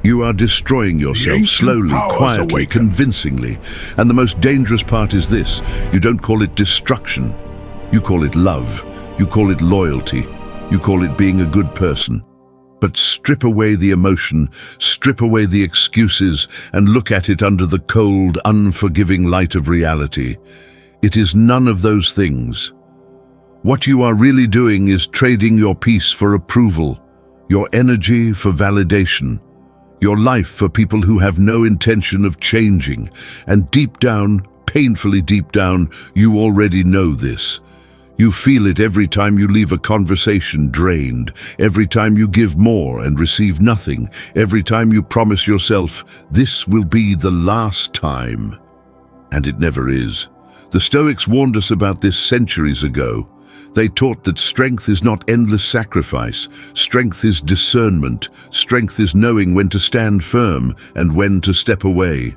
You are destroying yourself slowly, quietly, convincingly. And the most dangerous part is this: you don't call it destruction. You call it love. You call it loyalty. You call it being a good person. But strip away the emotion, strip away the excuses, and look at it under the cold, unforgiving light of reality. It is none of those things. What you are really doing is trading your peace for approval, your energy for validation, your life for people who have no intention of changing. And deep down, painfully deep down, you already know this. You feel it every time you leave a conversation drained, every time you give more and receive nothing, every time you promise yourself, this will be the last time. And it never is. The Stoics warned us about this centuries ago. They taught that strength is not endless sacrifice. Strength is discernment. Strength is knowing when to stand firm and when to step away.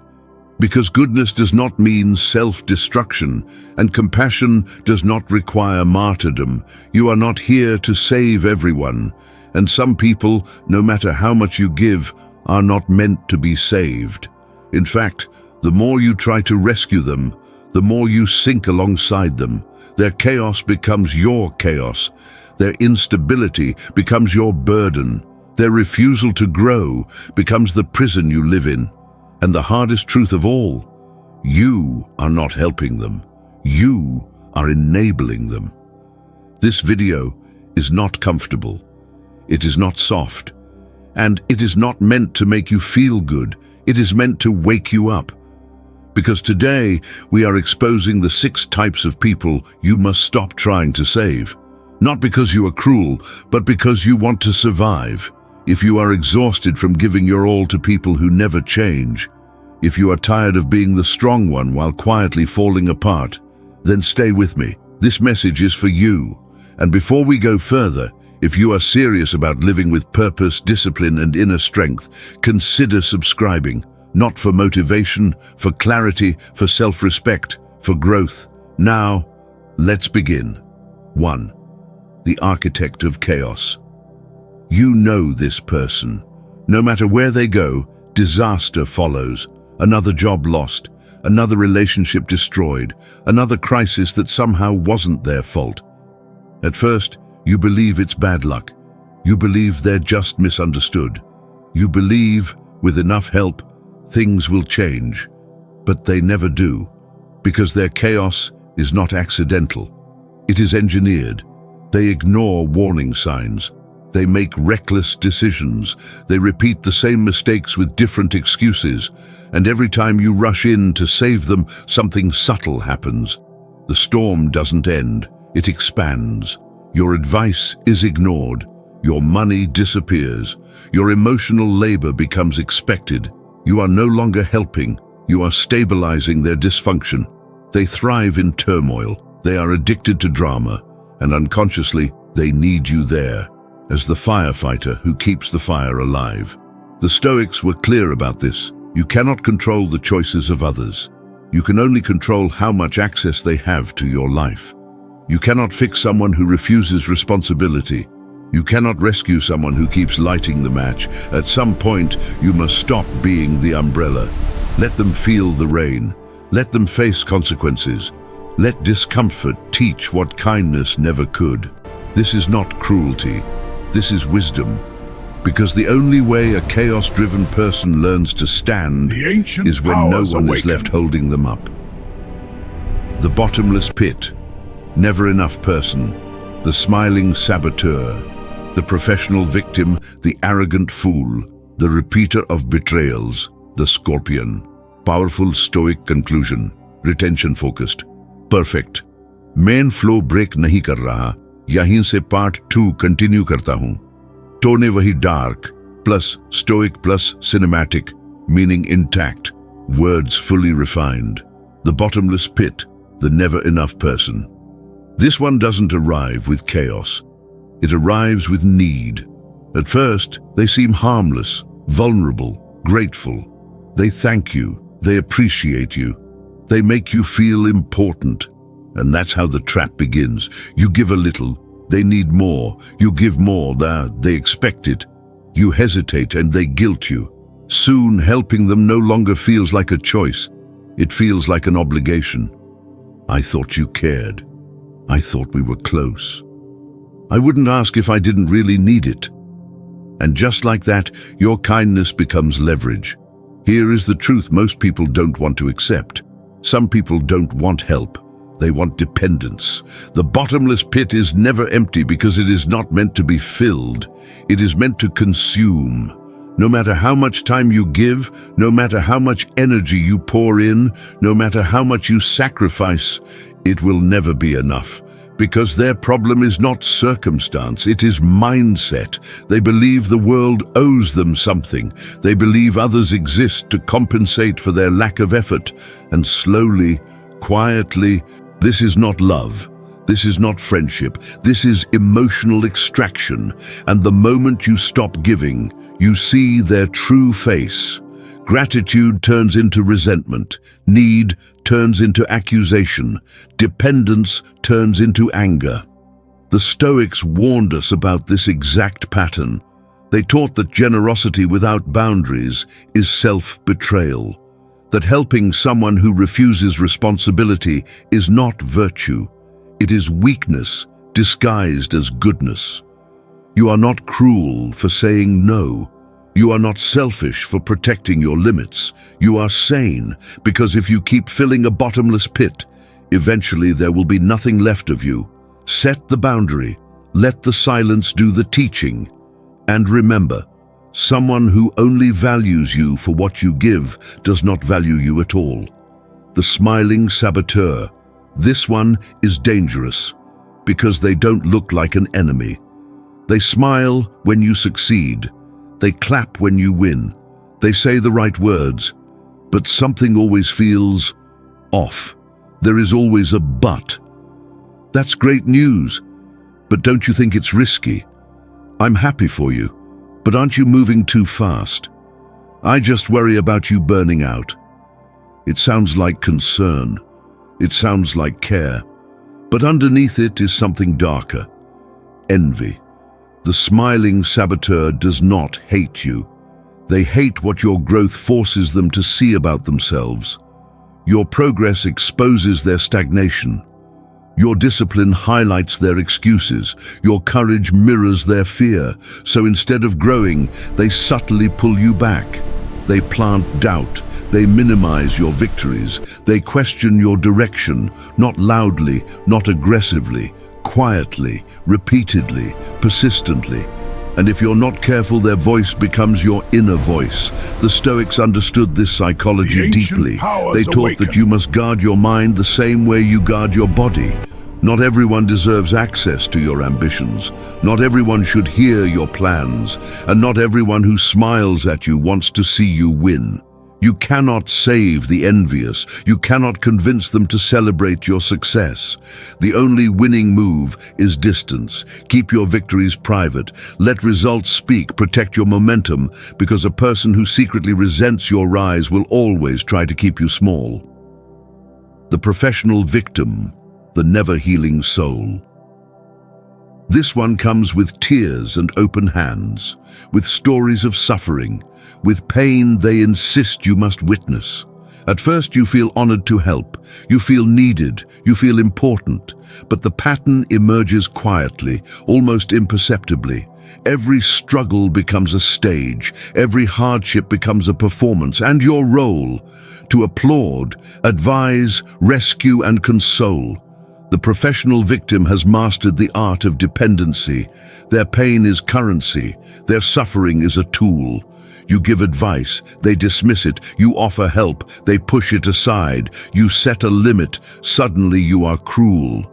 Because goodness does not mean self-destruction, and compassion does not require martyrdom. You are not here to save everyone, and some people, no matter how much you give, are not meant to be saved. In fact, the more you try to rescue them, the more you sink alongside them. Their chaos becomes your chaos. Their instability becomes your burden. Their refusal to grow becomes the prison you live in. And the hardest truth of all, you are not helping them. You are enabling them. This video is not comfortable. It is not soft. And it is not meant to make you feel good. It is meant to wake you up. Because today we are exposing the 6 types of people you must stop trying to save. Not because you are cruel, but because you want to survive. If you are exhausted from giving your all to people who never change, if you are tired of being the strong one while quietly falling apart, then stay with me. This message is for you. And before we go further, if you are serious about living with purpose, discipline, and inner strength, consider subscribing. Not for motivation, for clarity, for self-respect, for growth. Now, let's begin. 1. The architect of chaos. You know this person. No matter where they go, disaster follows. Another job lost, another relationship destroyed, another crisis that somehow wasn't their fault. At first, you believe it's bad luck. You believe they're just misunderstood. You believe, with enough help, things will change. But they never do, because their chaos is not accidental. It is engineered. They ignore warning signs. They make reckless decisions. They repeat the same mistakes with different excuses. And every time you rush in to save them, something subtle happens. The storm doesn't end. It expands. Your advice is ignored. Your money disappears. Your emotional labor becomes expected. You are no longer helping. You are stabilizing their dysfunction. They thrive in turmoil. They are addicted to drama. And unconsciously, they need you there, as the firefighter who keeps the fire alive. The Stoics were clear about this. You cannot control the choices of others. You can only control how much access they have to your life. You cannot fix someone who refuses responsibility. You cannot rescue someone who keeps lighting the match. At some point, you must stop being the umbrella. Let them feel the rain. Let them face consequences. Let discomfort teach what kindness never could. This is not cruelty. This is wisdom. Because the only way a chaos-driven person learns to stand is when no one is left holding them up. The bottomless pit. Never enough person. The smiling saboteur. The professional victim, the arrogant fool, the repeater of betrayals, the scorpion. Powerful Stoic conclusion, retention-focused, perfect. Main flow break नहीं कर रहा, यहीं से part 2 continue करता हूँ. Tone वही dark, plus Stoic plus cinematic, meaning intact, words fully refined. The bottomless pit, the never enough person. This one doesn't arrive with chaos. It arrives with need. At first, they seem harmless, vulnerable, grateful. They thank you. They appreciate you. They make you feel important. And that's how the trap begins. You give a little. They need more. You give more. They expect it. You hesitate and they guilt you. Soon, helping them no longer feels like a choice. It feels like an obligation. I thought you cared. I thought we were close. I wouldn't ask if I didn't really need it. And just like that, your kindness becomes leverage. Here is the truth most people don't want to accept. Some people don't want help. They want dependence. The bottomless pit is never empty because it is not meant to be filled. It is meant to consume. No matter how much time you give, no matter how much energy you pour in, no matter how much you sacrifice, it will never be enough. Because their problem is not circumstance, it is mindset. They believe the world owes them something. They believe others exist to compensate for their lack of effort. And slowly, quietly, this is not love. This is not friendship. This is emotional extraction. And the moment you stop giving, you see their true face. Gratitude turns into resentment. Need turns into accusation. Dependence turns into anger. The Stoics warned us about this exact pattern. They taught that generosity without boundaries is self-betrayal, that helping someone who refuses responsibility is not virtue. It is weakness disguised as goodness. You are not cruel for saying no. You are not selfish for protecting your limits. You are sane because if you keep filling a bottomless pit, eventually there will be nothing left of you. Set the boundary. Let the silence do the teaching. And remember, someone who only values you for what you give does not value you at all. The smiling saboteur. This one is dangerous because they don't look like an enemy. They smile when you succeed. They clap when you win. They say the right words, but something always feels off. There is always a but. That's great news, but don't you think it's risky? I'm happy for you, but aren't you moving too fast? I just worry about you burning out. It sounds like concern. It sounds like care, but underneath it is something darker. Envy. The smiling saboteur does not hate you. They hate what your growth forces them to see about themselves. Your progress exposes their stagnation. Your discipline highlights their excuses. Your courage mirrors their fear. So instead of growing, they subtly pull you back. They plant doubt. They minimize your victories. They question your direction, not loudly, not aggressively, quietly, repeatedly, persistently. And if you're not careful, their voice becomes your inner voice. The Stoics understood this psychology deeply. They taught that you must guard your mind the same way you guard your body. Not everyone deserves access to your ambitions. Not everyone should hear your plans. And not everyone who smiles at you wants to see you win. You cannot save the envious. You cannot convince them to celebrate your success. The only winning move is distance. Keep your victories private. Let results speak. Protect your momentum, because a person who secretly resents your rise will always try to keep you small. The professional victim, the never-healing soul. This one comes with tears and open hands, with stories of suffering, with pain they insist you must witness. At first you feel honored to help, you feel needed, you feel important, but the pattern emerges quietly, almost imperceptibly. Every struggle becomes a stage, every hardship becomes a performance, and your role, to applaud, advise, rescue, and console. The professional victim has mastered the art of dependency. Their pain is currency. Their suffering is a tool. You give advice, they dismiss it. You offer help, they push it aside. You set a limit, suddenly you are cruel.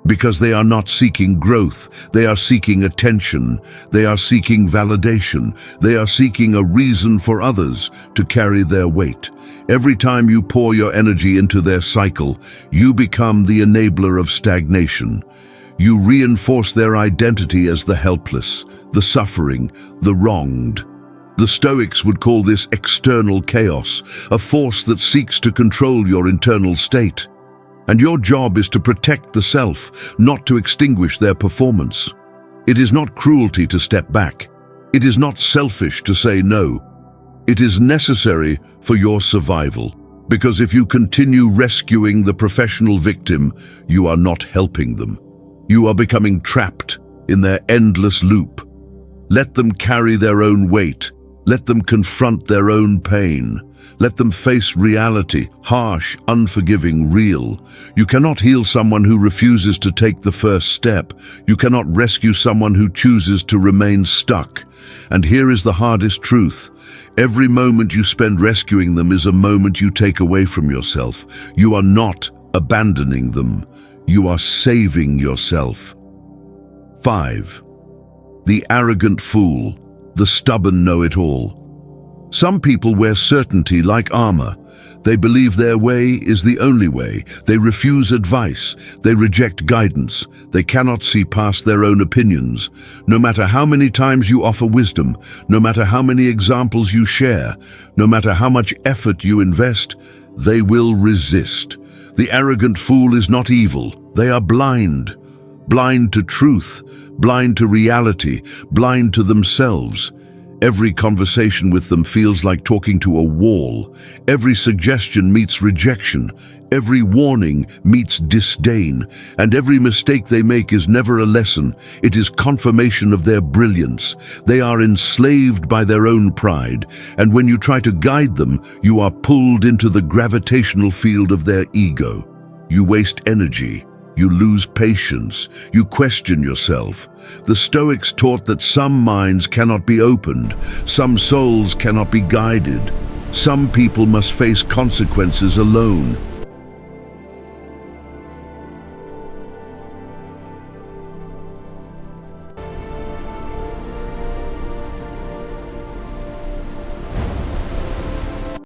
Because they are not seeking growth, they are seeking attention. They are seeking validation. They are seeking a reason for others to carry their weight. Every time you pour your energy into their cycle, you become the enabler of stagnation. You reinforce their identity as the helpless, the suffering, the wronged. The Stoics would call this external chaos, a force that seeks to control your internal state. And your job is to protect the self, not to extinguish their performance. It is not cruelty to step back. It is not selfish to say no. It is necessary for your survival, because if you continue rescuing the professional victim, you are not helping them. You are becoming trapped in their endless loop. Let them carry their own weight. Let them confront their own pain. Let them face reality, harsh, unforgiving, real. You cannot heal someone who refuses to take the first step. You cannot rescue someone who chooses to remain stuck. And here is the hardest truth. Every moment you spend rescuing them is a moment you take away from yourself. You are not abandoning them. You are saving yourself. 5. The arrogant fool, the stubborn know-it-all. Some people wear certainty like armor. They believe their way is the only way. They refuse advice. They reject guidance. They cannot see past their own opinions. No matter how many times you offer wisdom, no matter how many examples you share, no matter how much effort you invest, they will resist. The arrogant fool is not evil. They are blind. Blind to truth, blind to reality, blind to themselves. Every conversation with them feels like talking to a wall. Every suggestion meets rejection. Every warning meets disdain. And every mistake they make is never a lesson. It is confirmation of their brilliance. They are enslaved by their own pride. And when you try to guide them, you are pulled into the gravitational field of their ego. You waste energy. You lose patience. You question yourself. The Stoics taught that some minds cannot be opened. Some souls cannot be guided. Some people must face consequences alone.